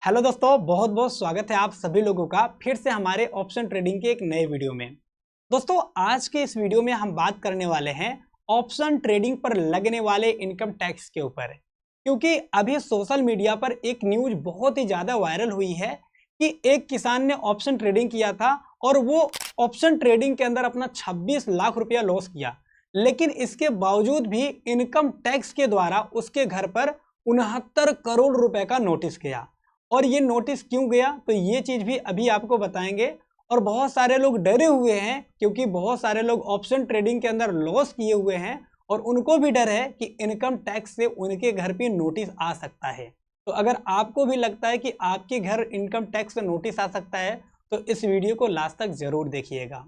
Hello दोस्तों, बहुत बहुत स्वागत है आप सभी लोगों का फिर से हमारे ऑप्शन ट्रेडिंग के एक नए वीडियो में। दोस्तों, आज के इस वीडियो में हम बात करने वाले हैं ऑप्शन ट्रेडिंग पर लगने वाले इनकम टैक्स के ऊपर, क्योंकि अभी सोशल मीडिया पर एक न्यूज बहुत ही ज़्यादा वायरल हुई है कि एक किसान ने ऑप्शन ट्रेडिंग किया था और वो ऑप्शन ट्रेडिंग के अंदर अपना 26 लाख रुपया लॉस किया, लेकिन इसके बावजूद भी इनकम टैक्स के द्वारा उसके घर पर 69 करोड़ रुपए का नोटिस गया। और ये नोटिस क्यों गया, तो ये चीज भी अभी आपको बताएंगे। और बहुत सारे लोग डरे हुए हैं क्योंकि बहुत सारे लोग ऑप्शन ट्रेडिंग के अंदर लॉस किए हुए हैं और उनको भी डर है कि इनकम टैक्स से उनके घर पे नोटिस आ सकता है। तो अगर आपको भी लगता है कि आपके घर इनकम टैक्स से नोटिस आ सकता है तो इस वीडियो को लास्ट तक जरूर देखिएगा।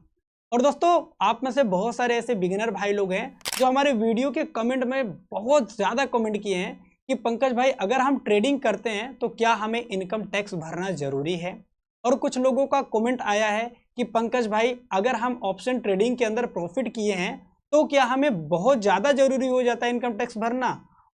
और दोस्तों, आप में से बहुत सारे ऐसे बिगिनर भाई लोग हैं जो हमारे वीडियो के कमेंट में बहुत ज़्यादा कमेंट किए हैं कि पंकज भाई, अगर हम ट्रेडिंग करते हैं तो क्या हमें इनकम टैक्स भरना जरूरी है। और कुछ लोगों का कमेंट आया है कि पंकज भाई, अगर हम ऑप्शन ट्रेडिंग के अंदर प्रॉफिट किए हैं तो क्या हमें बहुत ज़्यादा जरूरी हो जाता है इनकम टैक्स भरना।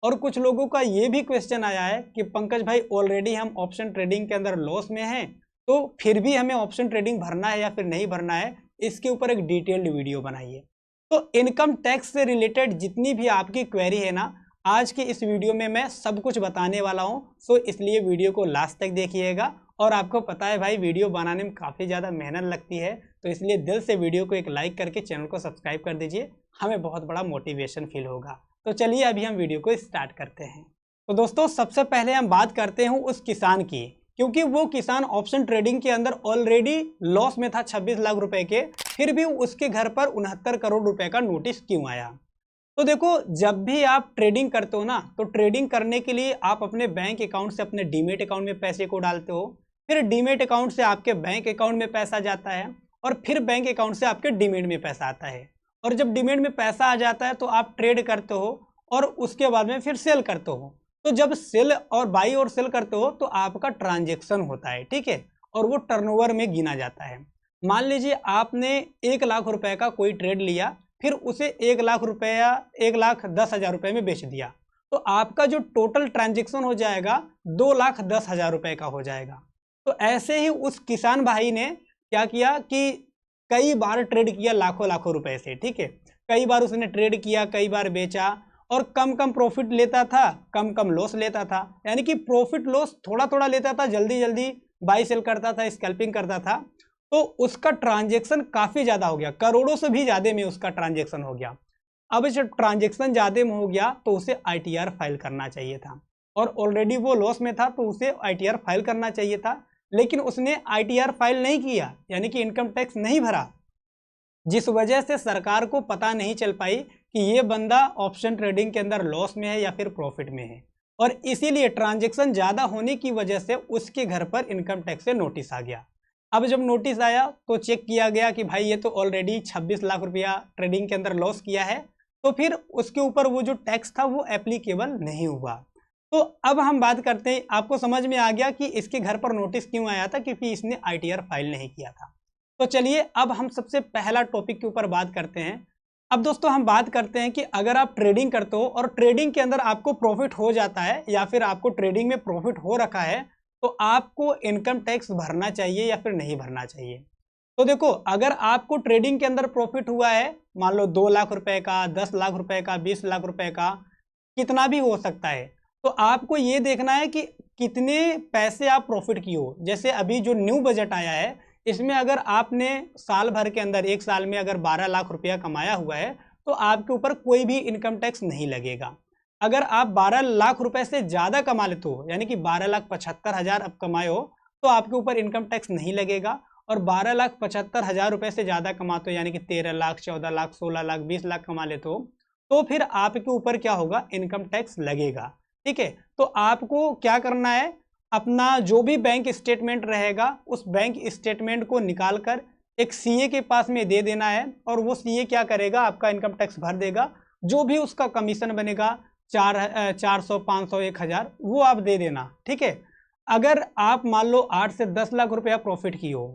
और कुछ लोगों का ये भी क्वेश्चन आया है कि पंकज भाई, ऑलरेडी हम ऑप्शन ट्रेडिंग के अंदर लॉस में हैं तो फिर भी हमें ऑप्शन ट्रेडिंग भरना है या फिर नहीं भरना है, इसके ऊपर एक डिटेल्ड वीडियो बनाइए। तो इनकम टैक्स से रिलेटेड जितनी भी आपकी क्वेरी है ना, आज की इस वीडियो में मैं सब कुछ बताने वाला हूं। सो इसलिए वीडियो को लास्ट तक देखिएगा। और आपको पता है भाई, वीडियो बनाने में काफ़ी ज़्यादा मेहनत लगती है, तो इसलिए दिल से वीडियो को एक लाइक करके चैनल को सब्सक्राइब कर दीजिए, हमें बहुत बड़ा मोटिवेशन फील होगा। तो चलिए अभी हम वीडियो को स्टार्ट करते हैं। तो दोस्तों, सबसे पहले हम बात करते हैं उस किसान की, क्योंकि वो किसान ऑप्शन ट्रेडिंग के अंदर ऑलरेडी लॉस में था 26 लाख रुपए के, फिर भी उसके घर पर 69 करोड़ रुपए का नोटिस क्यों आया। तो देखो, जब भी आप ट्रेडिंग करते हो ना, तो ट्रेडिंग करने के लिए आप अपने बैंक अकाउंट से अपने डीमेट अकाउंट में पैसे को डालते हो, फिर डीमेट अकाउंट से आपके बैंक अकाउंट में पैसा जाता है और फिर बैंक अकाउंट से आपके डीमेट में पैसा आता है। और जब डीमेट में पैसा आ जाता है तो आप ट्रेड करते हो और उसके बाद में फिर सेल करते हो। तो जब सेल और बाई और सेल करते हो तो आपका ट्रांजेक्शन होता है, ठीक है, और वो टर्नओवर में गिना जाता है। मान लीजिए आपने 1 लाख रुपए का कोई ट्रेड लिया, फिर उसे 1 लाख रुपया 1,10,000 रुपये में बेच दिया, तो आपका जो टोटल ट्रांजेक्शन हो जाएगा 2,10,000 रुपये का हो जाएगा। तो ऐसे ही उस किसान भाई ने क्या किया कि कई बार ट्रेड किया लाखों लाखों रुपए से, ठीक है, कई बार उसने ट्रेड किया, कई बार बेचा और कम कम प्रॉफिट लेता था, कम कम लॉस लेता था, यानी कि प्रॉफिट लॉस थोड़ा थोड़ा लेता था, जल्दी जल्दी बाई सेल करता था, स्कैल्पिंग करता था। तो उसका ट्रांजेक्शन काफ़ी ज़्यादा हो गया, करोड़ों से भी ज़्यादा में उसका ट्रांजेक्शन हो गया। अब जब ट्रांजेक्शन ज़्यादा में हो गया तो उसे आईटीआर फाइल करना चाहिए था, और ऑलरेडी वो लॉस में था तो उसे आईटीआर फाइल करना चाहिए था, लेकिन उसने आईटीआर फाइल नहीं किया, यानी कि इनकम टैक्स नहीं भरा, जिस वजह से सरकार को पता नहीं चल पाई कि ये बंदा ऑप्शन ट्रेडिंग के अंदर लॉस में है या फिर प्रॉफिट में है। और इसीलिए ट्रांजेक्शन ज़्यादा होने की वजह से उसके घर पर इनकम टैक्स से नोटिस आ गया। अब जब नोटिस आया तो चेक किया गया कि भाई ये तो ऑलरेडी 26 लाख रुपया ट्रेडिंग के अंदर लॉस किया है, तो फिर उसके ऊपर वो जो टैक्स था वो एप्लीकेबल नहीं हुआ। तो अब हम बात करते हैं, आपको समझ में आ गया कि इसके घर पर नोटिस क्यों आया था, क्योंकि इसने आईटीआर फाइल नहीं किया था। तो चलिए अब हम सबसे पहला टॉपिक के ऊपर बात करते हैं। अब दोस्तों, हम बात करते हैं कि अगर आप ट्रेडिंग करते हो और ट्रेडिंग के अंदर आपको प्रॉफिट हो जाता है या फिर आपको ट्रेडिंग में प्रॉफिट हो रखा है, तो आपको इनकम टैक्स भरना चाहिए या फिर नहीं भरना चाहिए। तो देखो, अगर आपको ट्रेडिंग के अंदर प्रॉफिट हुआ है, मान लो 2 लाख रुपए का, 10 लाख रुपए का, 20 लाख रुपए का, कितना भी हो सकता है, तो आपको ये देखना है कि कितने पैसे आप प्रॉफिट किए हो। जैसे अभी जो न्यू बजट आया है, इसमें अगर आपने साल भर के अंदर, एक साल में अगर 12 लाख रुपया कमाया हुआ है तो आपके ऊपर कोई भी इनकम टैक्स नहीं लगेगा। अगर आप 12 लाख रुपए से ज़्यादा कमा लेते हो, यानी कि 12,75,000 अब कमाए हो, तो आपके ऊपर इनकम टैक्स नहीं लगेगा। और 12,75,000 रुपये से ज़्यादा कमाते हो, यानी कि 13 लाख, 14 लाख, 16 लाख, 20 लाख कमा लेते हो, तो फिर आपके ऊपर क्या होगा, इनकम टैक्स लगेगा, ठीक है। तो आपको क्या करना है, अपना जो भी बैंक स्टेटमेंट रहेगा उस बैंक स्टेटमेंट को निकाल कर एक सीए के पास में दे देना है, और वो सीए क्या करेगा, आपका इनकम टैक्स भर देगा। जो भी उसका कमीशन बनेगा, 400, 500, 1,000, वो आप दे देना, ठीक है। अगर आप मान लो 8 से 10 लाख रुपया प्रॉफिट की हो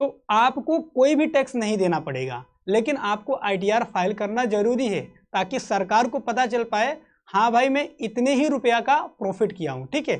तो आपको कोई भी टैक्स नहीं देना पड़ेगा, लेकिन आपको आईटीआर फाइल करना जरूरी है ताकि सरकार को पता चल पाए, हाँ भाई मैं इतने ही रुपया का प्रॉफिट किया हूँ, ठीक है।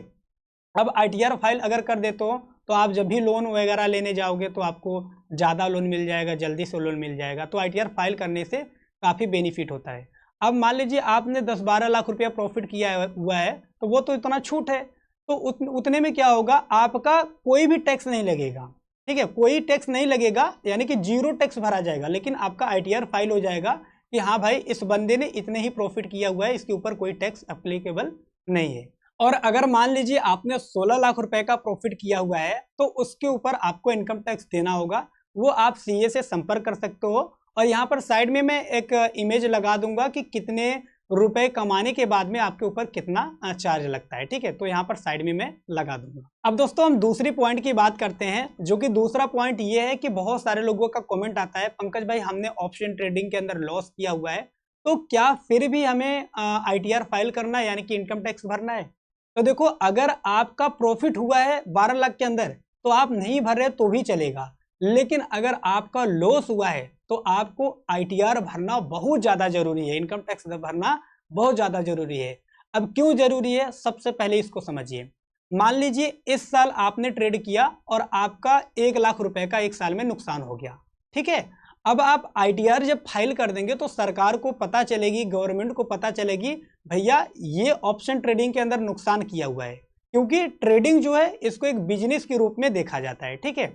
अब ITR फाइल अगर कर देते हो तो आप जब भी लोन वगैरह लेने जाओगे तो आपको ज़्यादा लोन मिल जाएगा, जल्दी से लोन मिल जाएगा। तो ITR फाइल करने से काफ़ी बेनिफिट होता है। अब मान लीजिए आपने 10-12 लाख रुपया प्रॉफिट किया हुआ है, तो वो तो इतना छूट है, तो उतने में क्या होगा, आपका कोई भी टैक्स नहीं लगेगा। ठीक है, कोई टैक्स नहीं लगेगा, यानी कि जीरो टैक्स भरा जाएगा। लेकिन आपका ITR फाइल हो जाएगा कि हाँ भाई इस बंदे ने इतने ही प्रॉफिट किया हुआ है, इसके ऊपर कोई टैक्स एप्लीकेबल नहीं है। और अगर मान लीजिए आपने 16 लाख रुपए का प्रॉफिट किया हुआ है तो उसके ऊपर आपको इनकम टैक्स देना होगा। वो आप सीए से संपर्क कर सकते हो। और यहाँ पर साइड में मैं एक इमेज लगा दूंगा कि कितने रुपए कमाने के बाद में आपके ऊपर कितना चार्ज लगता है। ठीक है, तो यहाँ पर साइड में मैं लगा दूंगा। अब दोस्तों हम दूसरी पॉइंट की बात करते हैं, जो कि दूसरा पॉइंट ये है कि बहुत सारे लोगों का कमेंट आता है, पंकज भाई हमने ऑप्शन ट्रेडिंग के अंदर लॉस किया हुआ है, तो क्या फिर भी हमें ITR फाइल करना है, यानी कि इनकम टैक्स भरना है? तो देखो, अगर आपका प्रॉफिट हुआ है 12 लाख के अंदर तो आप नहीं भर रहे तो भी चलेगा। लेकिन अगर आपका लॉस हुआ है तो आपको ITR भरना बहुत ज्यादा जरूरी है, इनकम टैक्स भरना बहुत ज्यादा जरूरी है। अब क्यों जरूरी है, सबसे पहले इसको समझिए। मान लीजिए इस साल आपने ट्रेड किया और आपका 1 लाख रुपए का एक साल में नुकसान हो गया। ठीक है, अब आप ITR जब फाइल कर देंगे तो सरकार को पता चलेगी, गवर्नमेंट को पता चलेगी भैया ये ऑप्शन ट्रेडिंग के अंदर नुकसान किया हुआ है, क्योंकि ट्रेडिंग जो है इसको एक बिजनेस के रूप में देखा जाता है। ठीक है,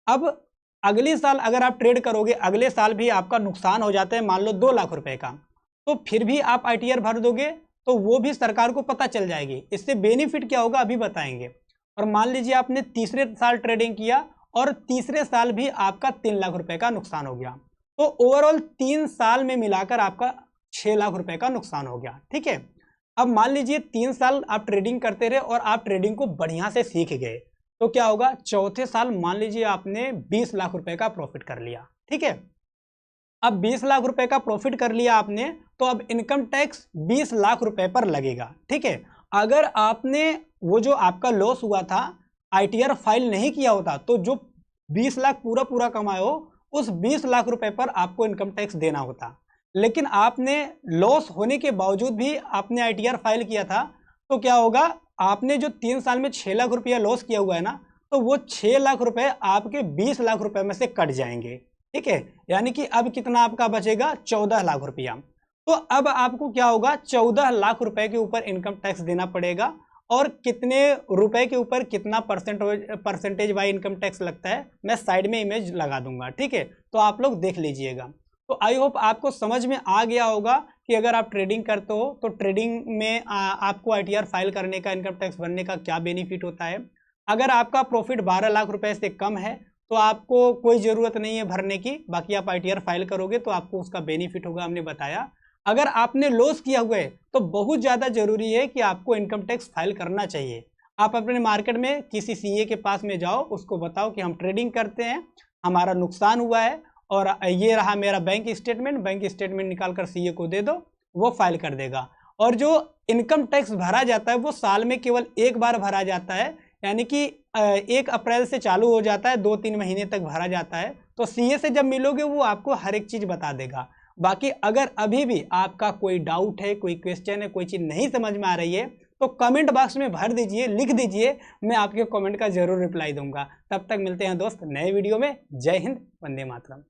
अब अगले साल अगर आप ट्रेड करोगे, अगले साल भी आपका नुकसान हो जाता है मान लो 2 लाख रुपए का, तो फिर भी आप ITR भर दोगे तो वो भी सरकार को पता चल जाएगी। इससे बेनिफिट क्या होगा अभी बताएंगे। और मान लीजिए आपने तीसरे साल ट्रेडिंग किया और तीसरे साल भी आपका 3 लाख रुपए का नुकसान हो गया, तो ओवरऑल 3 साल में मिलाकर आपका 6 लाख रुपए का नुकसान हो गया। ठीक है, अब मान लीजिए 3 साल आप ट्रेडिंग करते रहे और आप ट्रेडिंग को बढ़िया से सीख गए, तो क्या होगा, चौथे साल मान लीजिए आपने 20 लाख रुपए का प्रॉफिट कर लिया। ठीक है, अब 20 लाख रुपए का प्रॉफिट कर लिया आपने, तो अब इनकम टैक्स 20 लाख रुपए पर लगेगा। ठीक है, अगर आपने वो जो आपका लॉस हुआ था ITR फाइल नहीं किया होता तो जो 20 लाख पूरा कमाए हो उस 20 लाख रुपए पर आपको इनकम टैक्स देना होता। लेकिन आपने लॉस होने के बावजूद भी आपने ITR फाइल किया था, तो क्या होगा, आपने जो 3 साल में 6 लाख रुपया लॉस किया हुआ है ना, तो वो 6 लाख रुपए आपके 20 लाख रुपए में से कट जाएंगे। ठीक है, यानी कि अब कितना आपका बचेगा, 14 लाख रुपया। तो अब आपको क्या होगा, 14 लाख रुपए के ऊपर इनकम टैक्स देना पड़ेगा। और कितने रुपए के ऊपर कितना परसेंटेज वाई इनकम टैक्स लगता है मैं साइड में इमेज लगा दूंगा। ठीक है, तो आप लोग देख लीजिएगा। तो आई होप आपको समझ में आ गया होगा कि अगर आप ट्रेडिंग करते हो तो ट्रेडिंग में आपको ITR फाइल करने का, इनकम टैक्स भरने का क्या बेनिफिट होता है। अगर आपका प्रॉफिट 12 लाख रुपए से कम है तो आपको कोई ज़रूरत नहीं है भरने की, बाकी आप ITR फाइल करोगे तो आपको उसका बेनिफिट होगा, हमने बताया। अगर आपने लॉस किया हुआ है तो बहुत ज़्यादा जरूरी है कि आपको इनकम टैक्स फाइल करना चाहिए। आप अपने मार्केट में किसी CA के पास में जाओ, उसको बताओ कि हम ट्रेडिंग करते हैं, हमारा नुकसान हुआ है और ये रहा मेरा बैंक स्टेटमेंट निकाल कर CA को दे दो, वो फाइल कर देगा। और जो इनकम टैक्स भरा जाता है वो साल में केवल एक बार भरा जाता है, यानी कि 1 अप्रैल से चालू हो जाता है, 2-3 महीने तक भरा जाता है। तो CA से जब मिलोगे वो आपको हर एक चीज़ बता देगा। बाकी अगर अभी भी आपका कोई डाउट है, कोई क्वेश्चन है, कोई चीज़ नहीं समझ में आ रही है तो कमेंट बॉक्स में भर दीजिए, लिख दीजिए, मैं आपके कमेंट का जरूर रिप्लाई दूंगा। तब तक मिलते हैं दोस्त नए वीडियो में। जय हिंद, वंदे मातरम।